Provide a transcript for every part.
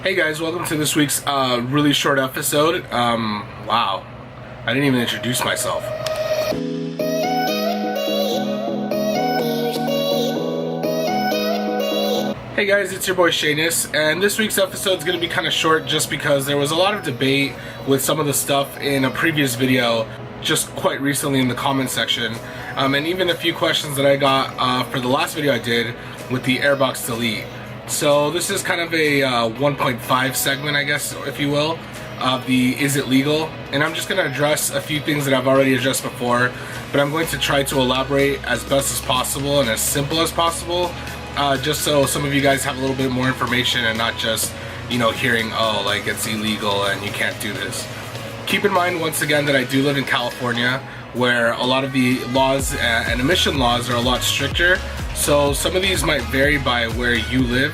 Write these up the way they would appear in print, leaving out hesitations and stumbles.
Hey guys, welcome to this week's really short episode. Wow, I didn't even introduce myself. Hey guys, it's your boy Shayness, and this week's episode is going to be kind of short just because there was a lot of debate with some of the stuff in a previous video just quite recently in the comment section, and even a few questions that I got for the last video I did with the Airbox Delete. So this is kind of a 1.5 segment, I guess, if you will, of the Is It Legal? And I'm just going to address a few things that I've already addressed before, but I'm going to try to elaborate as best as possible and as simple as possible, just so some of you guys have a little bit more information and not just, you know, hearing, oh, like it's illegal and you can't do this. Keep in mind, once again, that I do live in California, where a lot of the laws and emission laws are a lot stricter. So some of these might vary by where you live,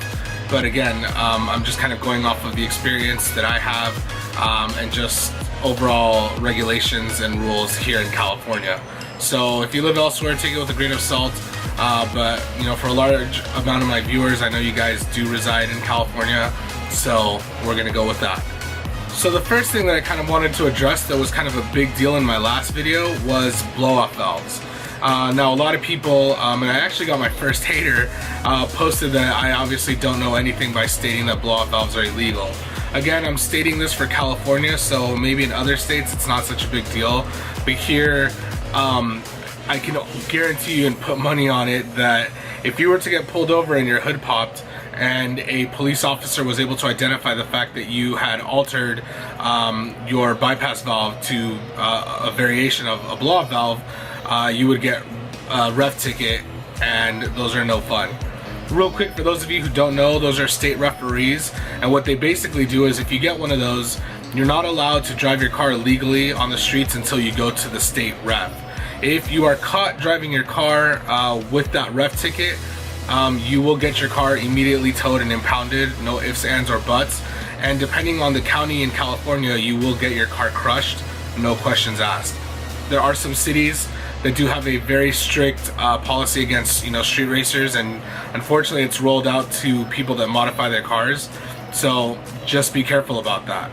but again, I'm just kind of going off of the experience that I have and just overall regulations and rules here in California. So if you live elsewhere, take it with a grain of salt, but you know, for a large amount of my viewers, I know you guys do reside in California, so we're gonna go with that. So the first thing that I kind of wanted to address that was kind of a big deal in my last video was blow-off valves. Now a lot of people, and I actually got my first hater, posted that I obviously don't know anything by stating that blow-off valves are illegal. Again, I'm stating this for California, so maybe in other states it's not such a big deal, but here I can guarantee you and put money on it that if you were to get pulled over and your hood popped and a police officer was able to identify the fact that you had altered your bypass valve to a variation of a blow-off valve, you would get a ref ticket, and those are no fun. Real quick, for those of you who don't know, those are state referees, and what they basically do is if you get one of those, you're not allowed to drive your car legally on the streets until you go to the state ref. If you are caught driving your car with that ref ticket, you will get your car immediately towed and impounded, no ifs, ands, or buts. And depending on the county in California, you will get your car crushed, no questions asked. There are some cities that do have a very strict policy against, you know, street racers, and unfortunately it's rolled out to people that modify their cars. So just be careful about that.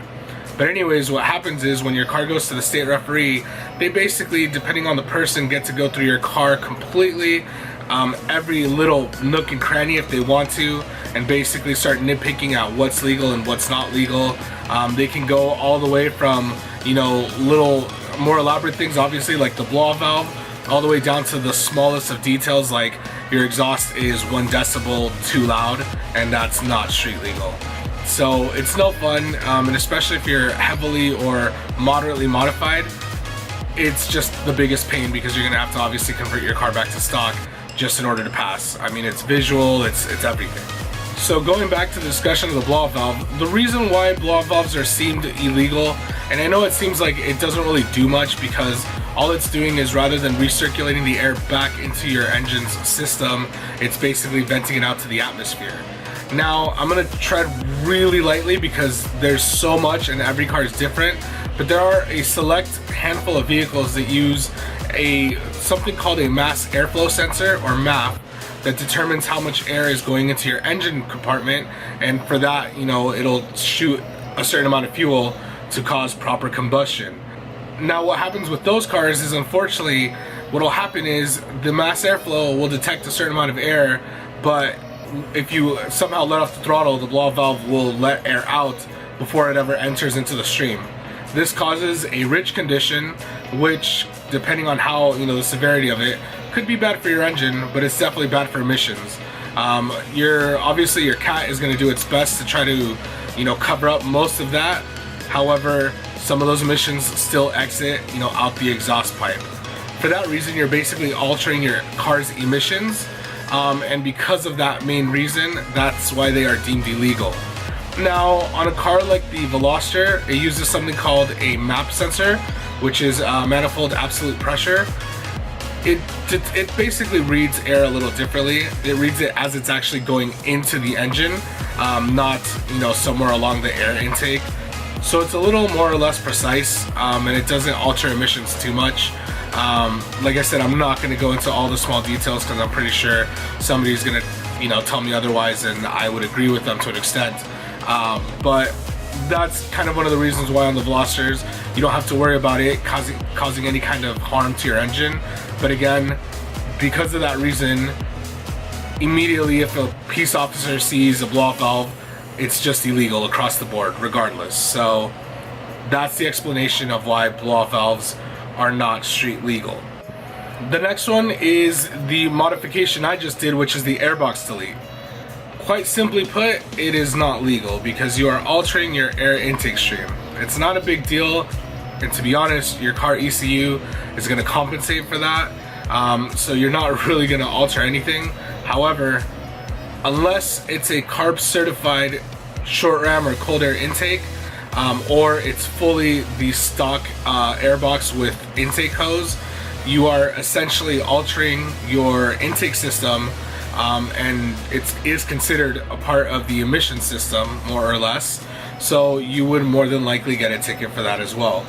But anyways, what happens is when your car goes to the state referee, they basically, depending on the person, get to go through your car completely, every little nook and cranny if they want to, and basically start nitpicking at what's legal and what's not legal. They can go all the way from, you know, little more elaborate things, obviously, like the blow-off valve, all the way down to the smallest of details, like your exhaust is 1 decibel too loud, and that's not street legal. So it's no fun, and especially if you're heavily or moderately modified, it's just the biggest pain because you're gonna have to obviously convert your car back to stock just in order to pass. I mean, it's visual, it's everything. So going back to the discussion of the blow-off valve, the reason why blow-off valves are deemed illegal, and I know it seems like it doesn't really do much because all it's doing is, rather than recirculating the air back into your engine's system, it's basically venting it out to the atmosphere. Now, I'm gonna tread really lightly because there's so much and every car is different, but there are a select handful of vehicles that use something called a mass airflow sensor, or MAP, that determines how much air is going into your engine compartment, and for that, you know, it'll shoot a certain amount of fuel to cause proper combustion. Now what happens with those cars is, unfortunately, what'll happen is the mass airflow will detect a certain amount of air, but if you somehow let off the throttle, the blow-off valve will let air out before it ever enters into the stream. This causes a rich condition, which, depending on how, you know, the severity of it, could be bad for your engine, but it's definitely bad for emissions. Obviously your cat is going to do its best to try to, you know, cover up most of that. However, some of those emissions still exit, you know, out the exhaust pipe. For that reason, you're basically altering your car's emissions, and because of that main reason, that's why they are deemed illegal. Now, on a car like the Veloster, it uses something called a MAP sensor, which is manifold absolute pressure. It basically reads air a little differently. It reads it as it's actually going into the engine, not, you know, somewhere along the air intake. So it's a little more or less precise, and it doesn't alter emissions too much. Like I said, I'm not going to go into all the small details because I'm pretty sure somebody's going to, you know, tell me otherwise, and I would agree with them to an extent. But that's kind of one of the reasons why on the Velocitors you don't have to worry about it causing any kind of harm to your engine. But again, because of that reason, immediately if a peace officer sees a blow-off valve, it's just illegal across the board regardless. So that's the explanation of why blow-off valves are not street legal. The next one is the modification I just did, which is the Airbox Delete. Quite simply put, it is not legal because you are altering your air intake stream. It's not a big deal, and to be honest, your car ECU is going to compensate for that, so you're not really going to alter anything. However, unless it's a CARB certified short ram or cold air intake, or it's fully the stock airbox with intake hose, you are essentially altering your intake system, and it is considered a part of the emission system, more or less. So you would more than likely get a ticket for that as well.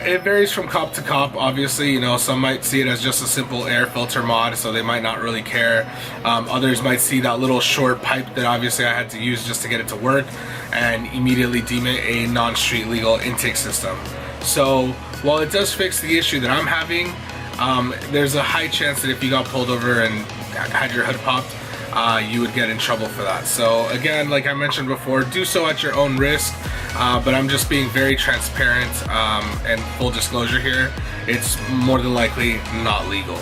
It varies from cop to cop, obviously. You know, some might see it as just a simple air filter mod, so they might not really care. Others might see that little short pipe that obviously I had to use just to get it to work and immediately deem it a non-street legal intake system. So while it does fix the issue that I'm having, there's a high chance that if you got pulled over and had your hood popped, you would get in trouble for that. So again, like I mentioned before, do so at your own risk, but I'm just being very transparent and full disclosure here. It's more than likely not legal.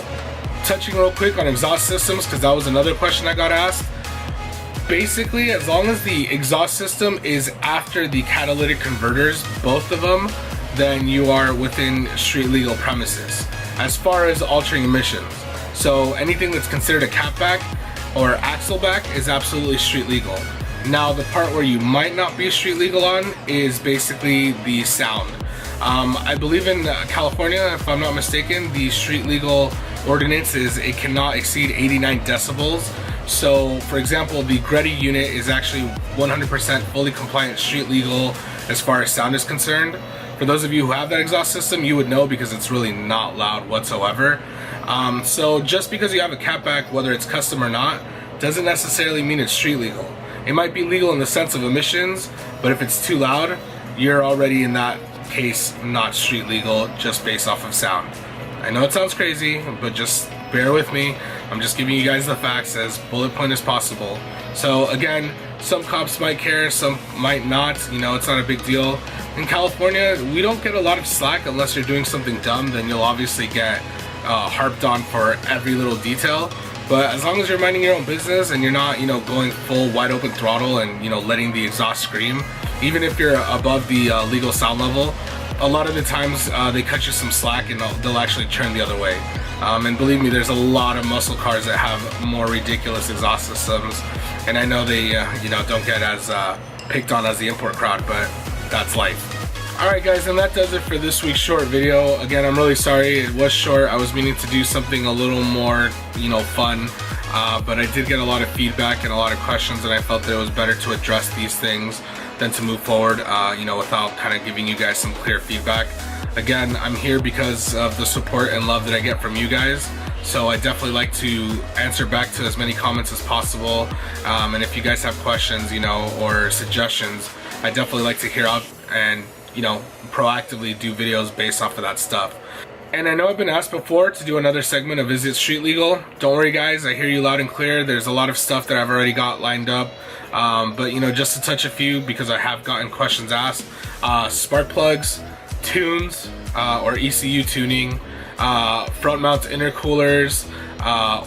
Touching real quick on exhaust systems, because that was another question I got asked. Basically, as long as the exhaust system is after the catalytic converters, both of them, then you are within street legal premises as far as altering emissions. So anything that's considered a catback or axle back is absolutely street legal. Now the part where you might not be street legal on is basically the sound. I believe in California, if I'm not mistaken, the street legal ordinance is it cannot exceed 89 decibels. So for example, the Greta unit is actually 100% fully compliant street legal as far as sound is concerned. For those of you who have that exhaust system, you would know because it's really not loud whatsoever. So just because you have a catback, whether it's custom or not, doesn't necessarily mean it's street legal. It might be legal in the sense of emissions, but if it's too loud, you're already in that case not street legal just based off of sound. I know it sounds crazy, but just bear with me. I'm just giving you guys the facts as bullet point as possible. So again, some cops might care, some might not. You know, it's not a big deal. In California, we don't get a lot of slack unless you're doing something dumb. Then you'll obviously get harped on for every little detail. But as long as you're minding your own business and you're not, you know, going full wide open throttle and, you know, letting the exhaust scream, even if you're above the legal sound level, a lot of the times they cut you some slack and they'll actually turn the other way. And believe me, there's a lot of muscle cars that have more ridiculous exhaust systems, and I know they, you know, don't get as picked on as the import crowd, but that's life. Alright guys, and that does it for this week's short video. Again, I'm really sorry it was short. I was meaning to do something a little more, you know, fun, but I did get a lot of feedback and a lot of questions, and I felt that it was better to address these things than to move forward, you know, without kind of giving you guys some clear feedback. Again, I'm here because of the support and love that I get from you guys, so I definitely like to answer back to as many comments as possible, and if you guys have questions, you know, or suggestions, I definitely like to hear out and, you know, proactively do videos based off of that stuff. And I know I've been asked before to do another segment of Is It Street Legal? Don't worry guys, I hear you loud and clear. There's a lot of stuff that I've already got lined up, but you know, just to touch a few because I have gotten questions asked. Spark plugs, tunes, or ECU tuning, front mount intercoolers,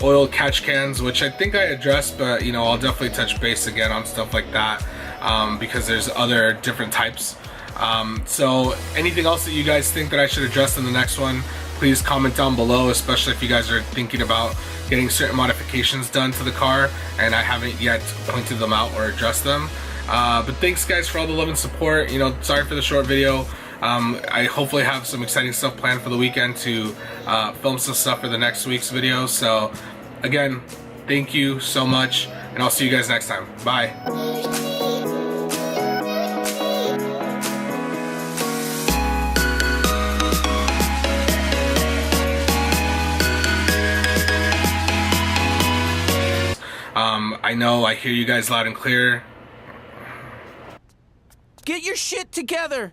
oil catch cans, which I think I addressed, but you know, I'll definitely touch base again on stuff like that, because there's other different types. So anything else that you guys think that I should address in the next one, please comment down below, especially if you guys are thinking about getting certain modifications done to the car and I haven't yet pointed them out or addressed them. But thanks guys for all the love and support. You know, sorry for the short video. I hopefully have some exciting stuff planned for the weekend to film some stuff for the next week's video. So again, thank you so much, and I'll see you guys next time. Bye. I know I hear you guys loud and clear. Get your shit together!